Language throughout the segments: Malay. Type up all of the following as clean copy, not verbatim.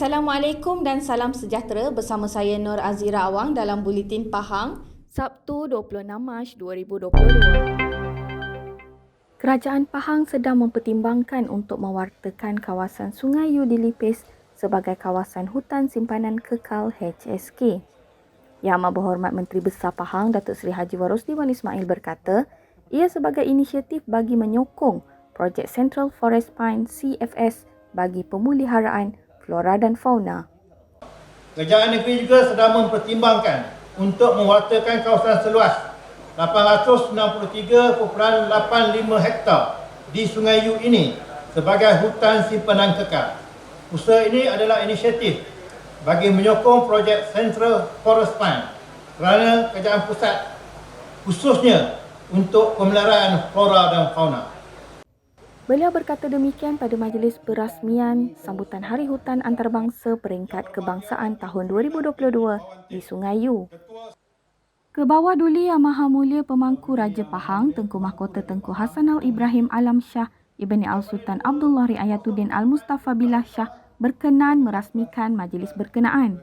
Assalamualaikum dan salam sejahtera bersama saya Nur Azira Awang dalam Buletin Pahang, Sabtu 26 Mac 2022. Kerajaan Pahang sedang mempertimbangkan untuk mewartakan kawasan Sungai U di Lipis sebagai kawasan hutan simpanan kekal HSK. Yang Amat Berhormat Menteri Besar Pahang Datuk Seri Haji Warosdi Wan Ismail berkata, ia sebagai inisiatif bagi menyokong projek Central Forest Pine CFS bagi pemuliharaan flora dan fauna. Kerajaan negeri juga sedang mempertimbangkan untuk mewartakan kawasan seluas 893.85 hektar di Sungai U ini sebagai hutan simpanan kekal. Usaha ini adalah inisiatif bagi menyokong projek Central Forest Pine kerana kerajaan pusat khususnya untuk pemeliharaan flora dan fauna. Beliau berkata demikian pada majlis perasmian sambutan Hari Hutan Antarabangsa Peringkat Kebangsaan tahun 2022 di Sungai U. Kebawah Duli Yang Maha Mulia Pemangku Raja Pahang Tengku Mahkota Tengku Hassanal Ibrahim Alam Shah Ibni Al-Sultan Abdullah Riayatuddin Al-Mustafa Billah Shah berkenan merasmikan majlis berkenaan.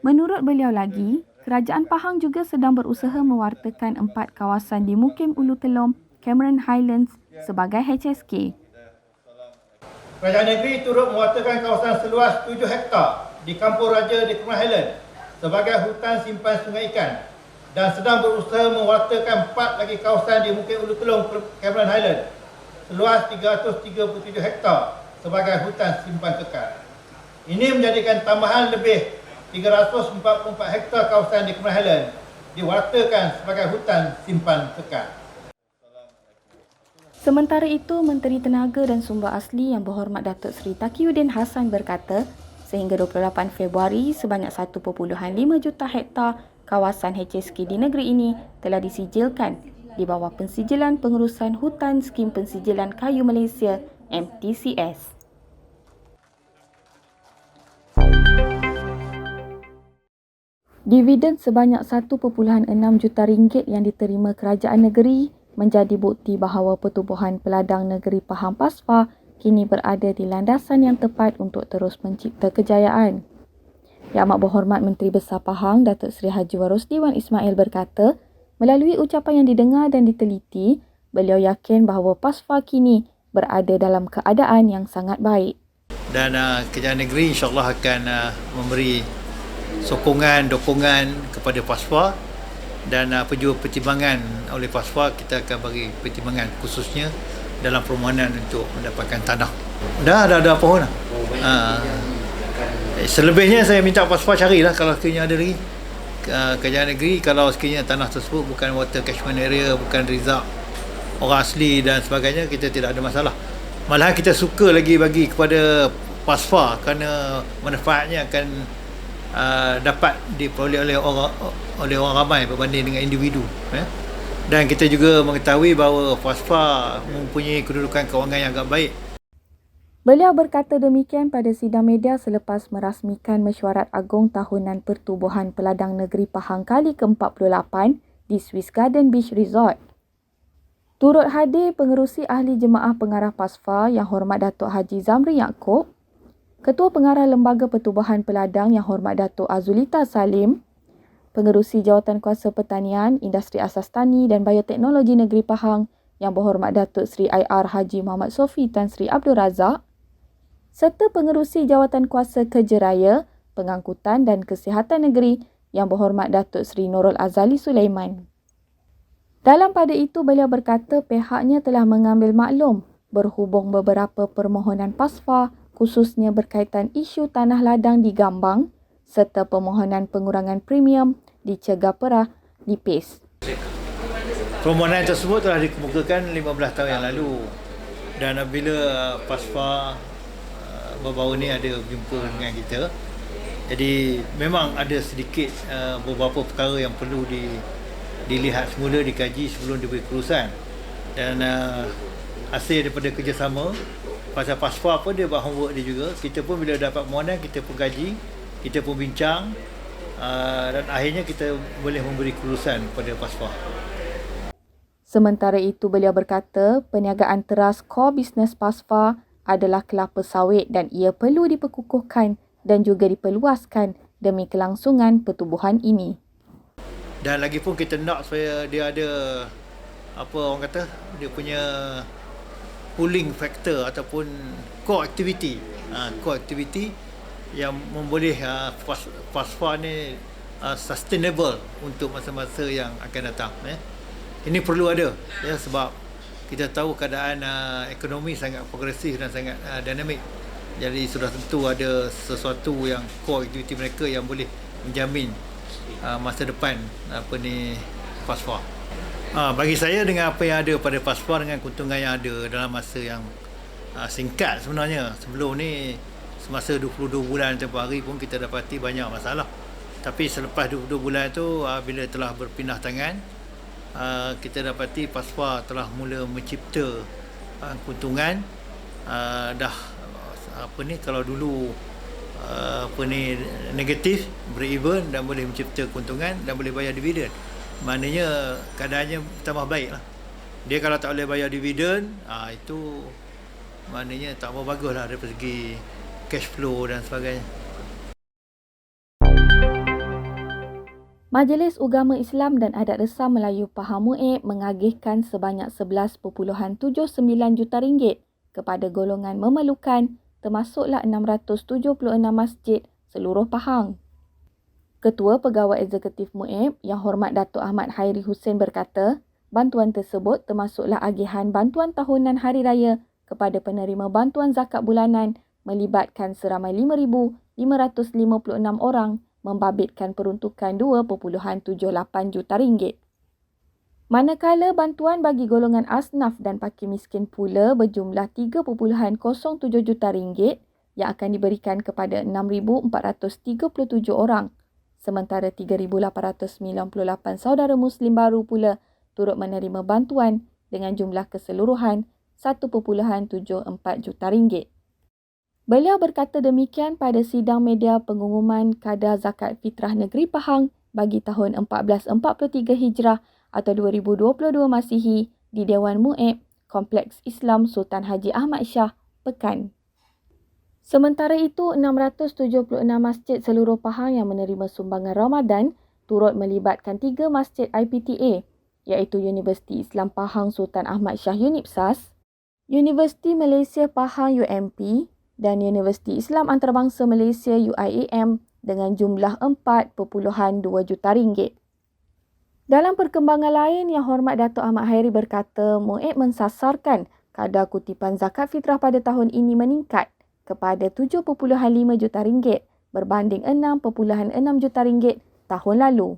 Menurut beliau lagi, Kerajaan Pahang juga sedang berusaha mewartakan 4 kawasan di Mukim Ulu Telom, Cameron Highlands sebagai HSK. Kerajaan negeri turut mewartakan kawasan seluas 7 hektar di Kampung Raja di Cameron Highlands sebagai hutan simpan sungai ikan dan sedang berusaha mewartakan 4 lagi kawasan di Mukim Ulu Telom, Cameron Highlands seluas 337 hektar sebagai hutan simpan kekal. Ini menjadikan tambahan lebih 344 hektar kawasan di Cameron Highlands diwartakan sebagai hutan simpan kekal. Sementara itu, Menteri Tenaga dan Sumber Asli Yang Berhormat Datuk Seri Taqiyuddin Hassan berkata, sehingga 28 Februari, sebanyak 1.5 juta hektar kawasan HSK di negeri ini telah disijilkan di bawah Pensijilan Pengurusan Hutan Skim Pensijilan Kayu Malaysia MTCS. Dividen sebanyak 1.6 juta ringgit yang diterima kerajaan negeri menjadi bukti bahawa Pertubuhan Peladang Negeri Pahang PASFA kini berada di landasan yang tepat untuk terus mencipta kejayaan. Yang Amat Berhormat Menteri Besar Pahang Datuk Seri Haji Warosdi Wan Ismail berkata, melalui ucapan yang didengar dan diteliti, beliau yakin bahawa PASFA kini berada dalam keadaan yang sangat baik. Dan kerajaan negeri insyaAllah akan memberi sokongan-dokongan kepada PASFA dan juga pertimbangan oleh PASFA, kita akan bagi pertimbangan khususnya dalam permohonan untuk mendapatkan tanah. Dah ada pohon dah. Selebihnya saya minta PASFA carilah kalau sekiranya ada lagi. Kerajaan negeri kalau sekiranya tanah tersebut bukan water catchment area, bukan rizak orang asli dan sebagainya, kita tidak ada masalah. Malahan kita suka lagi bagi kepada PASFA kerana manfaatnya akan dapat diperoleh oleh orang ramai berbanding dengan individu. Dan kita juga mengetahui bahawa PASFA mempunyai kedudukan kewangan yang agak baik. Beliau berkata demikian pada sidang media selepas merasmikan Mesyuarat Agung Tahunan Pertubuhan Peladang Negeri Pahang kali ke-48 di Swiss Garden Beach Resort. Turut hadir pengerusi ahli jemaah pengarah PASFA Yang Hormat Datuk Haji Zamri Yaakob, Ketua Pengarah Lembaga Pertubuhan Peladang Yang Hormat Datuk Azulita Salim, Pengerusi Jawatankuasa Pertanian, Industri Asas Tani dan Bioteknologi Negeri Pahang Yang Berhormat Datuk Seri IR Haji Muhammad Sofi Tan Sri Abdul Razak, serta Pengerusi Jawatankuasa Kerja Raya, Pengangkutan dan Kesihatan Negeri Yang Berhormat Datuk Seri Nurul Azali Sulaiman. Dalam pada itu, beliau berkata pihaknya telah mengambil maklum berhubung beberapa permohonan PASFA khususnya berkaitan isu tanah ladang di Gambang serta permohonan pengurangan premium di Cegar Perah di PAS. Permohonan tersebut telah dikemukakan 15 tahun yang lalu dan apabila PASFA baru-baru ni ada berjumpa dengan kita, jadi memang ada sedikit beberapa perkara yang perlu dilihat semula, dikaji sebelum diberi keputusan. Dan hasil daripada kerjasama pasal PASFA pun dia buat homework dia juga. Kita pun bila dapat permohonan, kita pun kaji, kita pun bincang dan akhirnya kita boleh memberi kelulusan kepada PASFA. Sementara itu, beliau berkata perniagaan teras core business PASFA adalah kelapa sawit dan ia perlu diperkukuhkan dan juga diperluaskan demi kelangsungan pertubuhan ini. Dan lagi pun kita nak supaya dia ada apa orang kata, dia punya pulling factor ataupun core activity. Core activity yang memboleh FASFA ni sustainable untuk masa-masa yang akan datang. Ini perlu ada ya, sebab kita tahu keadaan ekonomi sangat progresif dan sangat dinamik. Jadi sudah tentu ada sesuatu yang core activity mereka yang boleh menjamin masa depan FASFA. Bagi saya, dengan apa yang ada pada FASFA, dengan keuntungan yang ada dalam masa yang singkat sebenarnya, sebelum ni semasa 22 bulan tempoh hari pun kita dapati banyak masalah. Tapi selepas 22 bulan tu, bila telah berpindah tangan, kita dapati FASFA telah mula mencipta keuntungan. Kalau dulu negatif, break-even, dan boleh mencipta keuntungan dan boleh bayar dividen. Maknanya keadaannya tambah baik lah. Dia kalau tak boleh bayar dividen, itu maknanya tak apa bagus lah dari segi cash flow dan sebagainya. Majlis Ugama Islam dan Adat Resam Melayu Pahang MUIB mengagihkan sebanyak 11.79 juta ringgit kepada golongan memerlukan, termasuklah 676 masjid seluruh Pahang. Ketua Pegawai Eksekutif MUIB Yang Hormat Datuk Ahmad Hairi Hussein berkata, bantuan tersebut termasuklah agihan bantuan tahunan Hari Raya kepada penerima bantuan zakat bulanan melibatkan seramai 5,556 orang, membabitkan peruntukan 2.78 juta ringgit. Manakala bantuan bagi golongan asnaf dan fakir miskin pula berjumlah 3.07 juta ringgit yang akan diberikan kepada 6,437 orang. Sementara 3,898 saudara Muslim baru pula turut menerima bantuan dengan jumlah keseluruhan 1.74 juta ringgit. Beliau berkata demikian pada sidang media pengumuman kadar zakat fitrah negeri Pahang bagi tahun 1443 Hijrah atau 2022 Masihi di Dewan MUIB, Kompleks Islam Sultan Haji Ahmad Shah, Pekan. Sementara itu, 676 masjid seluruh Pahang yang menerima sumbangan Ramadan turut melibatkan 3 masjid IPTA, iaitu Universiti Islam Pahang Sultan Ahmad Shah UNIPSAS, Universiti Malaysia Pahang UMP dan Universiti Islam Antarabangsa Malaysia UIAM dengan jumlah 4.2 juta ringgit. Dalam perkembangan lain, Yang Hormat Datuk Ahmad Hairi berkata MUIB mensasarkan kadar kutipan zakat fitrah pada tahun ini meningkat kepada 7.5 juta ringgit berbanding 6.6 juta ringgit tahun lalu.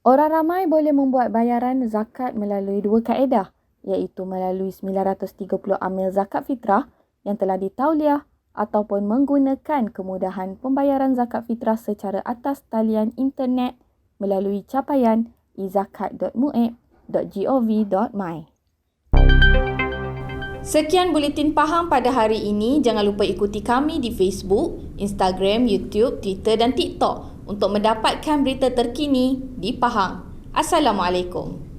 Orang ramai boleh membuat bayaran zakat melalui 2 kaedah, iaitu melalui 930 amil zakat fitrah yang telah ditauliah ataupun menggunakan kemudahan pembayaran zakat fitrah secara atas talian internet melalui capaian izakat.muib.gov.my. Sekian Buletin Pahang pada hari ini. Jangan lupa ikuti kami di Facebook, Instagram, YouTube, Twitter dan TikTok untuk mendapatkan berita terkini di Pahang. Assalamualaikum.